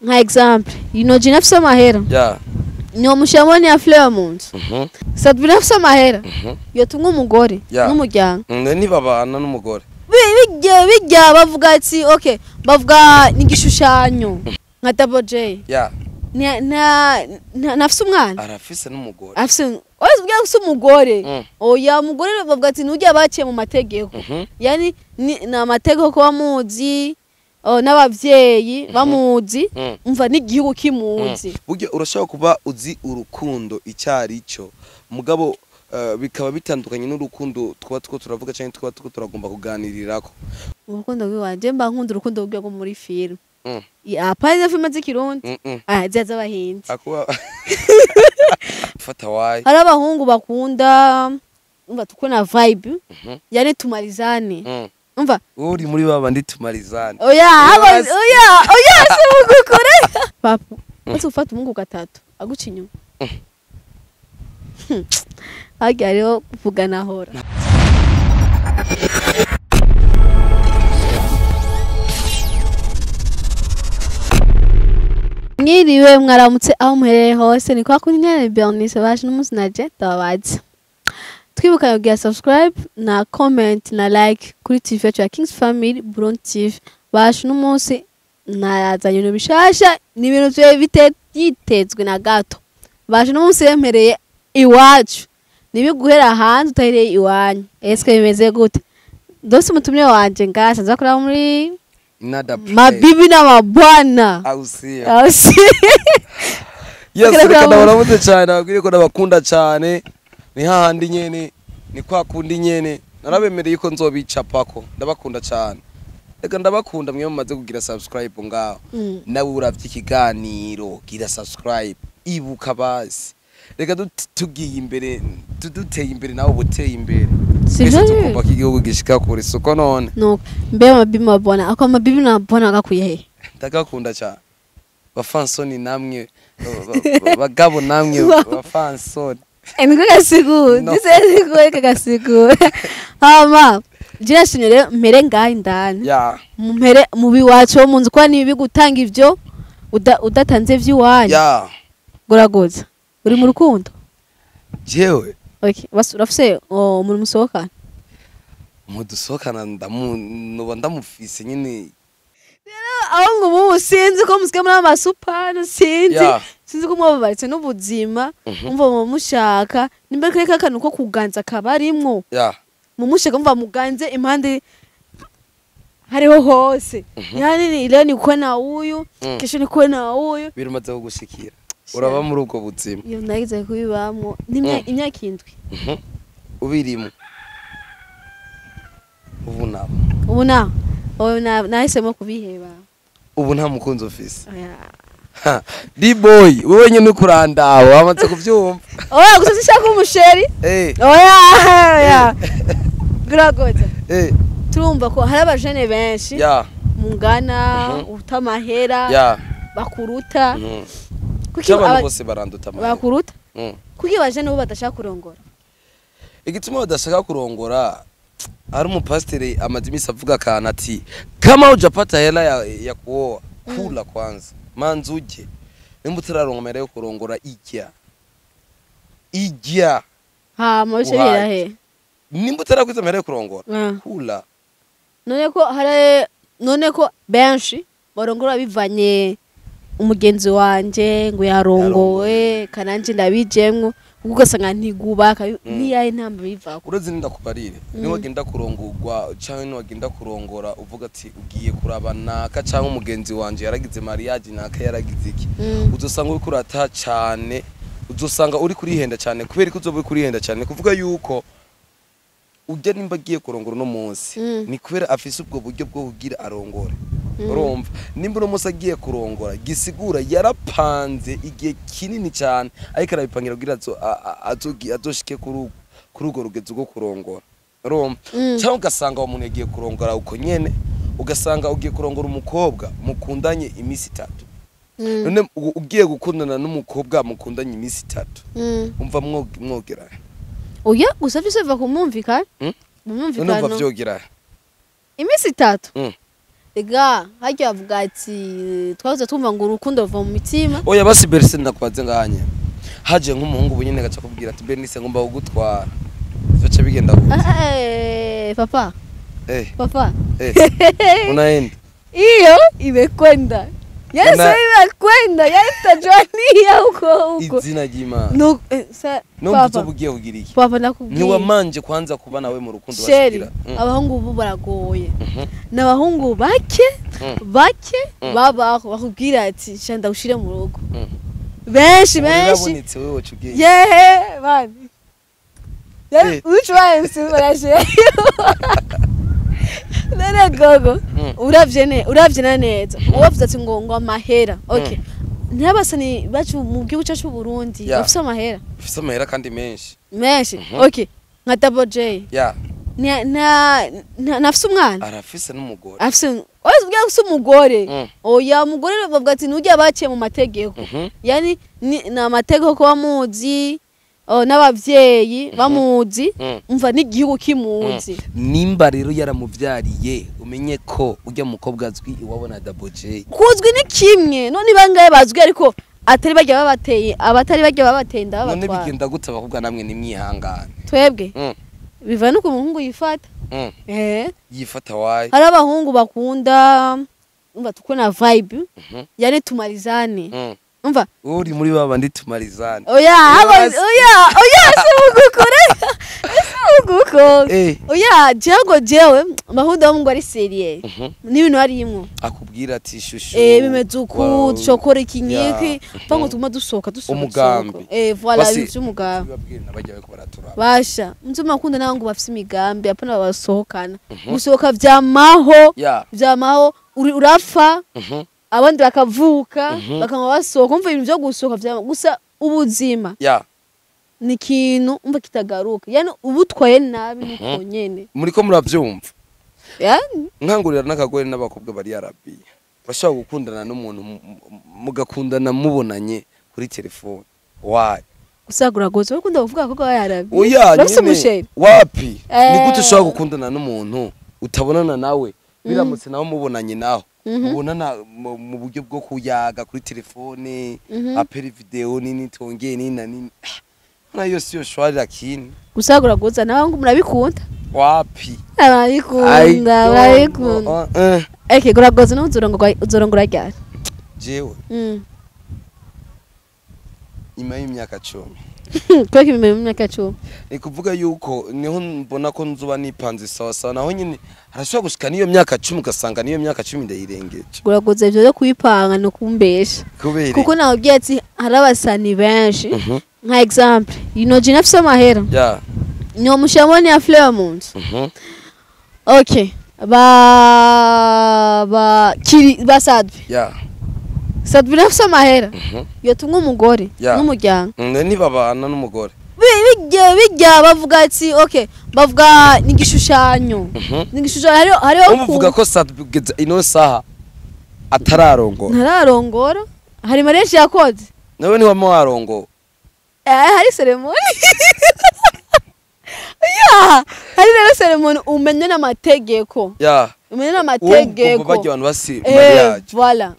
nka example jina afise amahera yeah niyo mushamoni ya fleur munzu Sadbina afise amahera yo tumwe umugore n'umuryango ni babana n'umugore bijya bavuga ati okay bavuga n'igishushanyo nka Double J yeah nafise umwana arafise n'umugore afise oya afise umugore oya umugore bavuga ati nujya baciye mu mategeko yani na mategeko ko bamuzi n'abavyeyi bamuzi umva n'igihugu kimuzi burya urashaka kuba uzi urukundo icyari cyo mugabo bikaba bitandukanye n'urukundo twaba turavuga cyane twaba turagomba kuganirirako urukundo rwanje mba nkunda urukundo rwo muri film apaiza filme z'ikirundi zaza abahinzi fata wayi hari abahungu bakunda umva tukona vibe yani tumalizane umva uri muri baba ndi tumarizane oya simugukore papa bose ufata umungu gatatu aguca inyuma hagi hariho kuvuga nahora mwiriwe mwaramutse aho muherereye hose ni kwa kundi nyene Bernice baje n'umunsi naje ndababaza twibuka yogira subscribe na comment na like kuri TV yacu ya Kings Family Burundi TV baje n'umunsi nazanye ibintu bishasha ni ibintu bye bitezwe na gato baje n'umunsi yempereye iwacu nibiguhera hanze utahereye iwanyu eske bimeze gute dose mutumye wanje ngasa nzakora muri mabibi na mabwana ausia yes reka ndabaramutse cyane abagire ko ndabakunda cyane ni hahandi nyene ni kwa kundi nyene narabemereye ko nzobicapako ndabakunda cyane reka ndabakunda mwe mumaze kugira subscribe ngaho nawe uravye ikiganiro gira subscribe ibuka basi reka tugiye imbere tuduteye imbere nawe buteye imbere sivyo tukumva kigihugu gishika kuri soko none no mbe mabibi mabona ako mabibi nabona gakuye he ndagakunda cyane bafansoni namwe bagabo namwe bafansoni eniko gasigura ndise gasigura hama jina shinyere mpere ngaho indani mpere mu biwacu mu nzu kwa nibi gutanga ivyo udatanze vy'iwanyu goragoza uri mu rukundo jewe okay urafise umuntu musohokana mudusohokana ndamufise nyine aho ngo sinzi ko musike muri amasupano sinzi ko mwababaritse n'ubuzima umva mu mushaka nimba keka kanu ko kuganza kabarimwo mu mushaka umva muganze impande hariho hose yani ile ni ko na uyu kesho ni ko na uyu birumaze kugushikira uraba muri ubwo buzima iyo nagize kubibamwo imyaka indwi ubirimo ubu nahisemo kubiheba ubu nta mukunzi ofisi D-boy wewe nyene kurandaho wamaze kuvyumva oya gusa sishaka umusheri oya guragoza turumva ko hari abajene benshi mungana utamahera bakuruta kuki abantu bose baranduta amahera bakuruta kuki abajene bo badashaka kurongora igituma badashaka kurongora hari umupasteri amadimisi avuga kana ati kama hujapata hela ya kuoa kula kwanza manzi uje nimba utararonka yo kurongora ijya mabishe birahe nimba utarakwiza amahera yo kurongora kula none ko benshi barongora bivanye umugenzi wanje ngo yarongowe kananje ndabijemwo ugasanga ntigubaka niyaye ntamba bivako urazi ndakubarire niwe agenda kurongorwa cyangwa niwe agenda kurongora uvuga ati ugiye kurabana ka cyangwa umugenzi wanje yaragize mariage naka yaragize iki uzosanga uri kurata cyane uzosanga uri kurihenda cyane kubera ko uzoba uri kurihenda cyane kuvuga yuko ujya nimba agiye kurongora no munsi ni kubera afise ubwo buryo bwo kugira arongore urumva nimba no munsi agiye kurongora gisigura yarapanze igihe kinini cyane ariko arabipangira kugira azoshike kuri urwo rugezo rwo kurongora urumva cyangwa ugasanga uwo muntu yagiye kurongora uko nyene ugasanga ugiye kurongora umukobwa mukundanye imisi 3 none ugiye gukundana n'umukobwa mukundanye imisi 3 umva mwogera oya gusa vyose va kumumvikana mumvikana none uva vyogera imisi 3 ega hajya avuga ati twavuze tumva ngo urukundo ruva mu mitima. Oya basi Bernice ndakubaze nganye haje nk'umuhungu bunyene gaca kubwira ati Bernice ngomba kugutwara zoce bigenda gute? Papa papa unaenda hiyo imekwenda Yesu imekwenda yatajania huko izina jima no papa bugiye kugira iki papa nakubwiye ni wamanje kwanza kuba nawe mu rukundo washigira abahungu ubu baragoye n'abahungu bake babaho bakubwira ati shanda ushire mu rugo benshi yehe bani which one is nene gogo uravye neza uwavuze ati ngo amahera okay ntiyabasani bacu mu gihugu cyacu Burundi bafise amahera kandi menshi okay nka Double J nafise umwana arafise n'umugore afise umugore oya umugore bavuga ati nujya baciye mu mategeko yani na mategeko ko bamuzi n'abavyeyi bamuzi umva n'igihugu kimuzi nimba rero yaramuvyariye umenye ko ujya mukobwa azwi iwabona Double J kuzwi ni kimwe none bangaye bazwi ariko atari bajya babateye abatari bajya babatenda babatwara none bigenda gute abakobwa namwe nimwihangana twebwe biva nuko umuhungu yifata yifata wayi hari abahungu bakunda umva tukona vibe yani tumarizane umva uri muri baba ndi tumarizane oya oya jewe mahunda ngo ari seriye n'ibintu arimwo akubwira ati shusho bimeze uku chokora ikinyiki pango tuma dusoka umugambi voilà umugambi babwira nabajya ko baratura basha mzuma kunda naho ngo bafise imigambi apana basohokana gusohoka vyamaho urapfa abandi bakavuka bakama basohoka umva ibintu byo gusohoka gusa ubuzima ni kintu umva kitagaruka yani ubutwaye nabi nuko nyene muriko muravyumva nkangurira n'akagore n'abakobwa bari Arabiya bashaka gukundana n'umuntu mugakundana mubonanye kuri telefone wayi usagura gozo ukunda kuvuga ko bari Arabiya oya nyine wapi ni gute ushaka gukundana n'umuntu utabonana nawe biramutse nawe mubonanye naho ubonana mu buryo bwo kuyaga kuri telefone aperi video nini tongeye nini na nini nayo siyo shwari lakini usagura goza nawe ngo murabikunda wapi barabikunda eke gura goza no uzorongora ryari jewe nyuma y'imyaka 10 kwa kimwe mu myaka 10 ni kuvuga yuko niho mbona ko nzuba nipanze sawa sawa naho nyine harashobora gushika niyo myaka 10 ugasanga niyo myaka 10 ndayirengeje guragoze ivyo byo kwipanga no kumbesha kuko naho byatsi harabasani benshi nka example jina afise amahera no mushamoni ya Flairmont okay kiri basadwe Sadwe nafise amahera yotumwe umugore n'umuryango ni babana n'umugore bijya bavuga ati okay bavuga n'igishushanyo hariho umuvuga ko Sadwe ugeze ino saha ntararongora hari marenshi yakoze nawe ni wamo warongo hari ceremony hari rero ceremony umenye n'amategeko umenye n'amategeko bajya abantu basi mariage voilà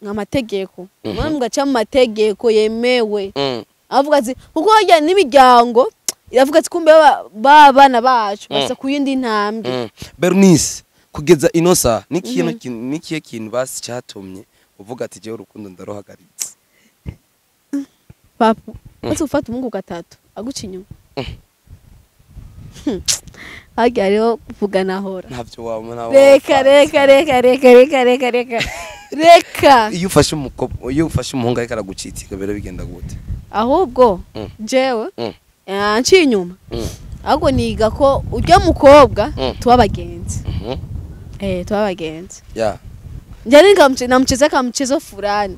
nk'amategeko mwambwa cha mategeko yemewe avuga ati kuko hajya n'imiryango iravuga ati kumbe babana bacu basa kuyindi ntambwe Bernice kugeza inosa nikiye kintu basi cyatumye uvuga ati je urukundo ndarohagaritse papa basi ufata umungu gatatu aguca inyuma hajya rero kuvuga nahora ntavyo wabona reka iyo ufashe umuhungu ariko aragucitika bero bigenda gute ahubwo jewe nciye inyuma ahubwo niga ko urya mukobwa tubabagenzi tubabagenzi njani namucheza ka mchezo fulani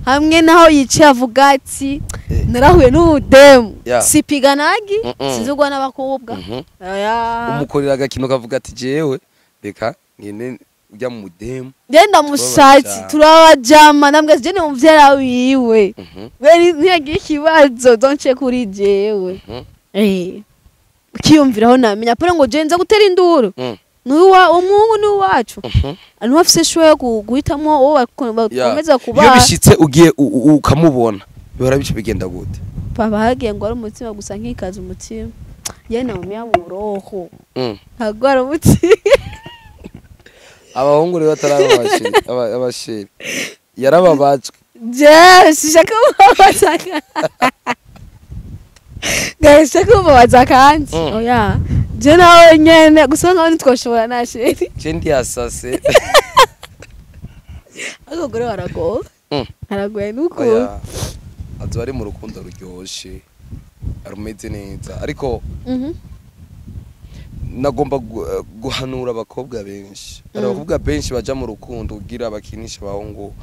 hamwe naho yicaye avuga ati narahuye n'udemu sipiganagi sizugwa n'abakobwa umukorera agakino kavuga ati jewe reka ngene ujya mu demu ndenda mushatsi turabajama namwe je ne muvyara wiwe beri ntiyagiye ikibazo donce kuri jewe ukiyumviraho namenya pore ngo je nza gutera induru umuhungu ni uwacu niwe afise show yo guhitamo wowe bakomeza kuba iyo bishitse ugiye ukamubona bihora bice bigenda gute papa hagiye ngo ari umutima gusa nkikaza umutima yena umya mu roho ntabwo ari umutima abahungu rero batarabashiri abashiri yarababajwe je sishaka kubabaza gashaka kubabaza kandi oya je nawe nyene gusa nkaho ntitwashobora nashiri je ndi asase abagore baragowe aragoye nuko azo bari mu rukundo ruryoshe arumeze neza ariko nagomba guhanura abakobwa benshi abakobwa benshi baja mu rukundo kugira bakinisha abahungu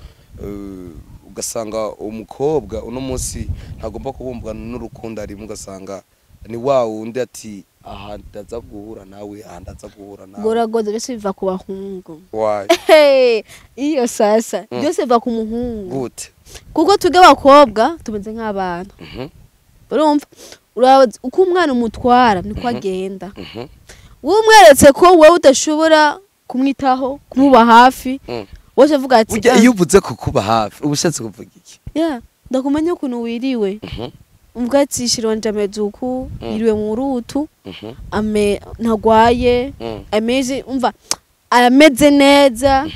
ugasanga umukobwa uno munsi ntagomba kubumbwa n'urukundo ari mugasanga ni wa wundi ati aha ndaza guhura nawe aha ndaza guhura nawe goragoze bese biva ku bahungu why iyo sasa byose biva ku muhungu gute kuko twebwe abakobwa tumeze nk'abana urumva uko umwana umutwara niko agenda umweretse ko wowe udashobora kumwitaho kumuba hafi wose avuga ati iyo uvuze kukuba hafi ubushatse kuvuga iki ndakumenya ukuntu wiriwe umvuga ati shironje amezuku iriwe mu rutu ntagwaye ameze umva arameze neza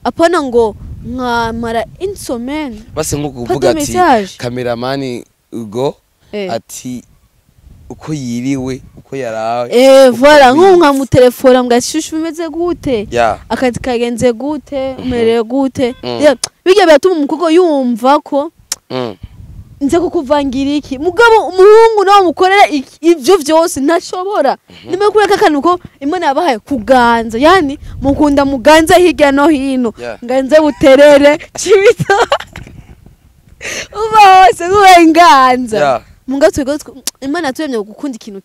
apana ngo nkamara insomene base nko kuvuga ati kameramani ugo ati uko yiriwe uko yarawe voilà nkunka mu telefone mbwa shushu bimeze gute akazi kagenze gute umereye gute bijya byatuma umukobwa yumva ko nze kukuvangira iki mugabo umuhungu nawe mukorera ibyo byose ntashobora nimwe kuri akakantu ko imana yabahaye kuganza yani mukunda muganza hirya no hino nganze buterere cibito uba hose kubenganza mungatwe imana turemye gukunda ikintu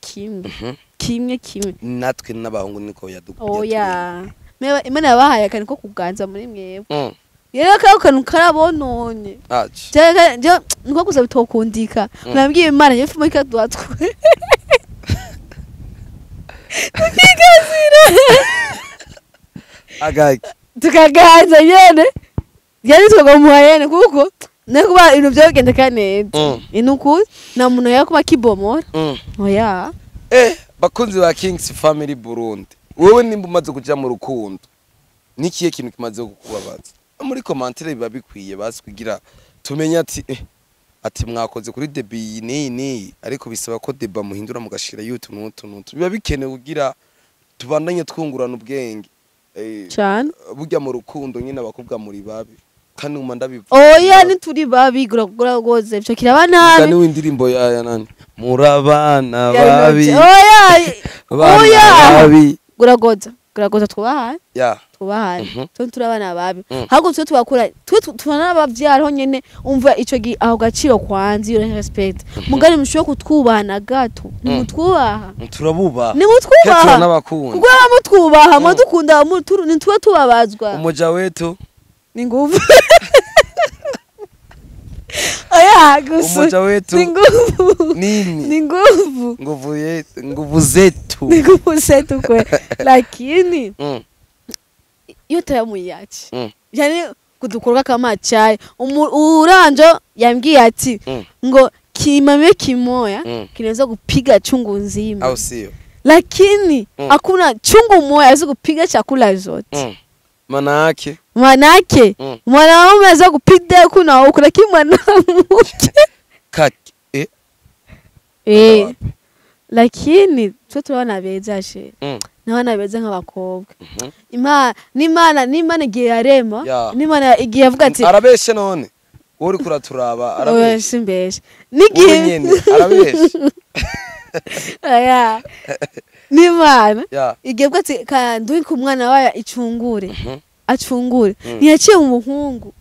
kimwe natwe n'abahungu niko yadukunda oya imana yabahaye akantu ko kuganza muri mwebwe yera kantu karabononye niko gusa bitokundika nabwiye imana yefu muri kadwatwe tukaganza nyene yani twagomuhayene kuko nakuba ibintu byagendeka neza inuku na muntu yakuba kibomora oya bakunzi ba Kings Family Burundi wewe nimba umaze kuja mu rukundo nikiye kintu kimaze kukubabaza muri commentaire biba bikwiye basi kugira tumenya ati mwakoze kuri debut ni ariko bisaba ko deba muhindura mugashira YouTube n'utuntu biba bikenewe kugira tubandanye twungurana ubwenge cyane burya mu rukundo nyine abakobwa muri babi kandi umanda bivuga oya ni turi babi guragoze byo kirabana kandi w'indirimbo ya nani murabana babi oya guragoza twubahaye turabana babi ahubwo twe tubakura tubana abavyaro nyene umva ico aho gaciro kwanzi yo respect mugari mushoye kutwubana gato nimutwubaha turabubaha nimutwubaha kuko mutwubaha mudukunda nitwe tubabazwa umoja wetu ni nguvu oya gusa umoja wetu ni nguvu nini ni nguvu nguvu zetu kwe lakini yote yamuyachi yani kudukorwa kama chai uranjo yambwiye ati ngo kimame kimoya kinaweza kupiga chungu nzima au sio lakini hakuna chungu moja aweza kupiga chakula zote manake mwanaume aweza kupiga kuna huko lakini mwanamke kaki lakini twe turabana beza she nabana beza nk'abakobwa n'imana igihe yarema n'imana igihe avuga ati arabeshe none wowe uri kuraturaba arabeshe simbeshe n'igihe arabeshe aya n'imana igihe avuga ati kandi ku mwana wayo acungure ntiyaciye mu muhungu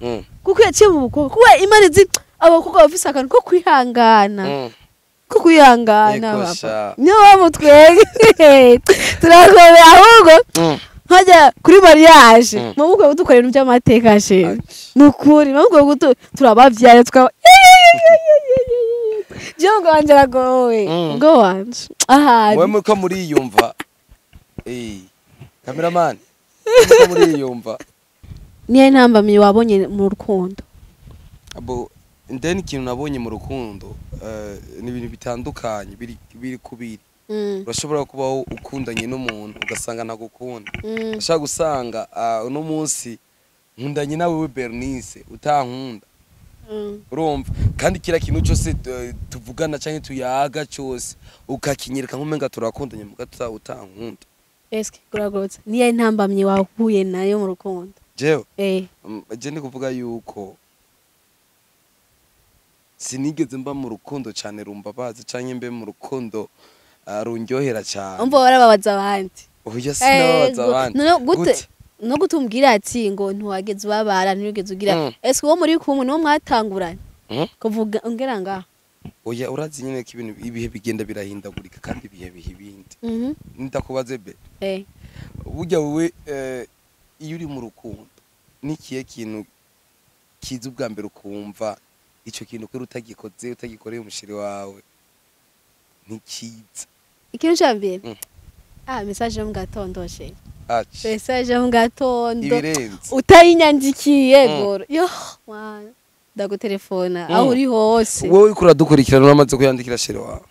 kuko yaciye mu bukobwa kuko imana izi abakobwa bafise akantu ko kwihangana papa niyo bamutwege turakomeye ahubwo nkajya kuri mariage mabukwe gudukorera ibintu by'amateka she nukuri mabukwe turabavyaye tukaba jongo wanje ragowe ngo wanje wewe ko muri yumva cameraman uko muri yumva niye ntambamye wabonye mu rukundo abo ndeni ikintu nabonye mu rukundo ni ibintu bitandukanye biri kubiri urashobora kubaho ukundanye n'umuntu ugasanga ntagukunda ushaka gusanga uno munsi nkundanye nawe we Bernice utankunda urumva kandi kira kintu cyose tuvugana cyangwa tuyaga cyose ukakinyereka nk'umenga turakundanye mugatuza utankunda eske kuragotse niye ntambamye wahuye nayo mu rukundo jewe je ndi kuvuga yuko sinigeze mba mu rukundo cyane rumbabaza cyangwa mbe mu rukundo runyohera cyane umva warababaza abandi oya sinababaza abandi no gutumbwira ati ngo ntuwageze ubabara ntugeze ugira ese uwo muri kumwe no mwatanguranye kuvuga ongera ngaho oya urazi nyine ko ibintu ibihe bigenda birahindagurika kandi ibihe ibindi ndakubaze be burya wowe iyo uri mu rukundo nikiye kintu kiza ubwa mbere ukumva icyo kintu ko utagikoreye umushiri wawe ntikiza ikintu cya mbere message yo mu gatondo message yo mu gatondo utayinyandikiye goro yo ndagutelefona aho uri hose wowe ukura dukurikirana uramaze kuyandikira sheri wawe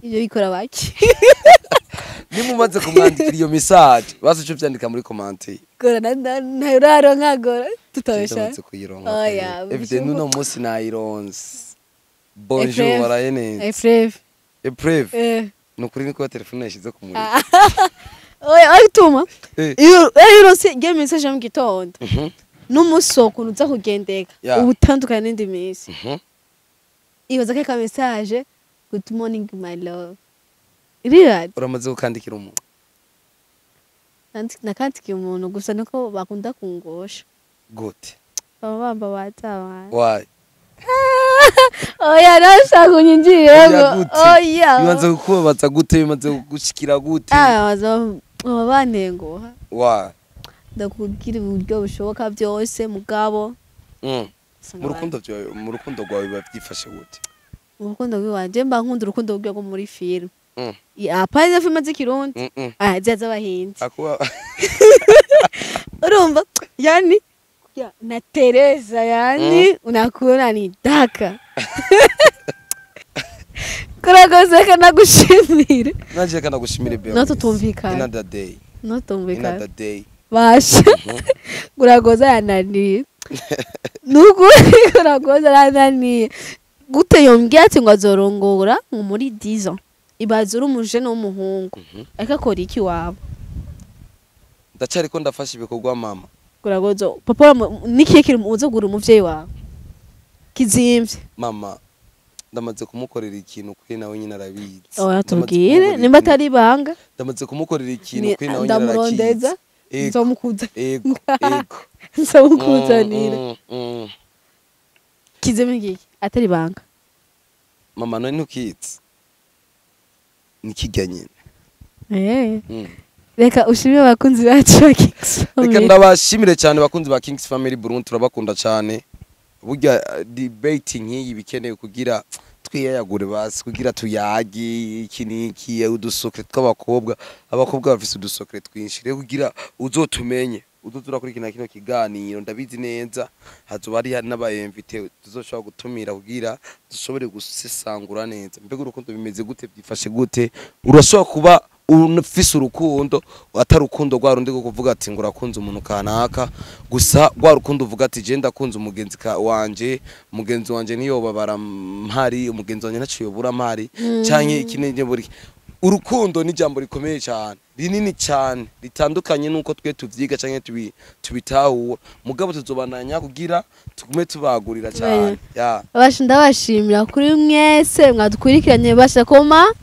iyo bikora baki nimumaze kumwandikira iyo message basi cyo byandika muri commentaire gora ntararo nkagora tutobesha oya evident nuno munsi nayironse bonjour warayene Epreve nukuri niko telefone yashize ku muri oya ayituma iyo ironse game message mu gitondo n'umusoko nuza kugendeka ubutandukanye n'indi minsi ibaza ka message good morning my love iriya uramaze gukandikira umuntu nakandikiye umuntu gusa niko bakunda kungosha gute bamba batabana why oya nashaka unyinjiremo oya bimaze kubabaza gute bimaze gushikira gute banengoha why ndakubwira uburyo bushoboka byose mugabo mu rukundo rwawe babyifashe gute mu rukundo rwanje mba nkunda urukundo rwo muri film apana filme z'ikirundi zaza bahindi urumva yani na Teresa yani unakuona ni daka kuragoze kana gushimire naje kana gushimire be no tutumvikana another day basha kuragoza yananiye nuko kuragoza yananiye gute yombye ati ngo azorongora muri 10 ans ibazura umuje no muhungu akakora iki wabo ndacari ko ndafasha ibikorwa mama kuragozo papa nikiye kiri uzogura umuvyeyi wawe kizimvye mama ndamaze kumukorera ikintu kuri nawe nyine arabizi oya tubwire nimba atari banga ndamaze kumukorera ikintu kuri nawe nyine ndamurondeza nzomukuza ego nzomukuzanira kizimvye ngiki atari banga mama none ntukitse nikijya nyine reka ushimire abakunzi bacu ba Kings Family. Reka ndabashimire cyane abakunzi ba Kings Family Burundi turabakunda cyane. Burya debating nk'iyi bikeneye kugira twiyayagure basi kugira tuyagi ikiniki udusokre tw'abakobwa abakobwa bafise udusokre twinshi rero kugira uzotumenye uzoturakuri kino kiganiro ndabizi neza hazoba ari n'abayemvite tuzoshobora gutumira kugira dushobore gusesangura neza mbega urukundo bimeze gute byifashe gute urashobora kuba unafise urukundo atarukundo rwa rundi go kuvuga ati ngo urakunze umuntu kanaka gusa rwa rukundo uvuga ati je ndakunze umugenzi wanje niyo babara mpari umugenzi wanje naciye bura mpari canke ikinenge buri urukundo ni jambo rikomeye cyane rinini cyane ritandukanye nuko twe tuvyiga canke tubitahura mugabo tuzobananya kugira tugume tubagurira cyane abasha ndabashimira kuri mwese mwadukurikiranye basha koma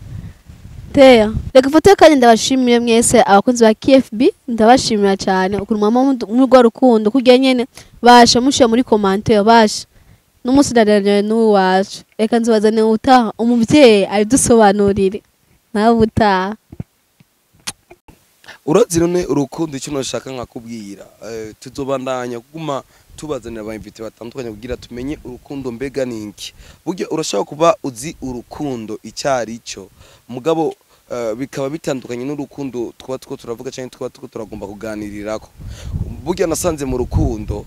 Teya reka foto kandi ndabashimire mwese abakunzi ba KFB ndabashimira cyane ukuntu mama mu rwa rukundo kujya nyene basha mushiya muri commentaire basha n'umunsi ndaranira n'uwacu reka nzibazane utaha umuvyeyi ari dusobanurire nawe utaha urazirone urukundo icyo nashaka nkakubwira tuzobandanya kuguma tubazanira abayimvite batandukanye kugira tumenye urukundo mbega ninki burya urashaka kuba uzi urukundo icyari cyo mugabo bikaba bitandukanye n'urukundo twaba two turavuga cyane twaba two turagomba kuganirirako burya nasanze mu rukundo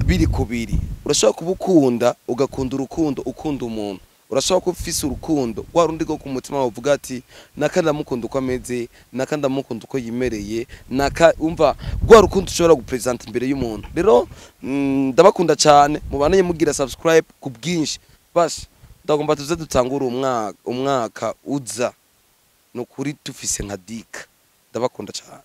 biri kubiri urashobora kubukunda ugakunda urukundo ukunda umuntu urashobora ko ufise urukundo wa rundi go ku mutima wavuga ati nakanda mukunda uko ameze nakanda mukunda uko yimereye umva gwa rukundo ushobora gupresent imbere y'umuntu rero ndabakunda cyane mubananye mugira subscribe ku bwinshi basi ndagomba tuze dutangura umwaka uza no kuri tufise nka dika ndabakunda cyane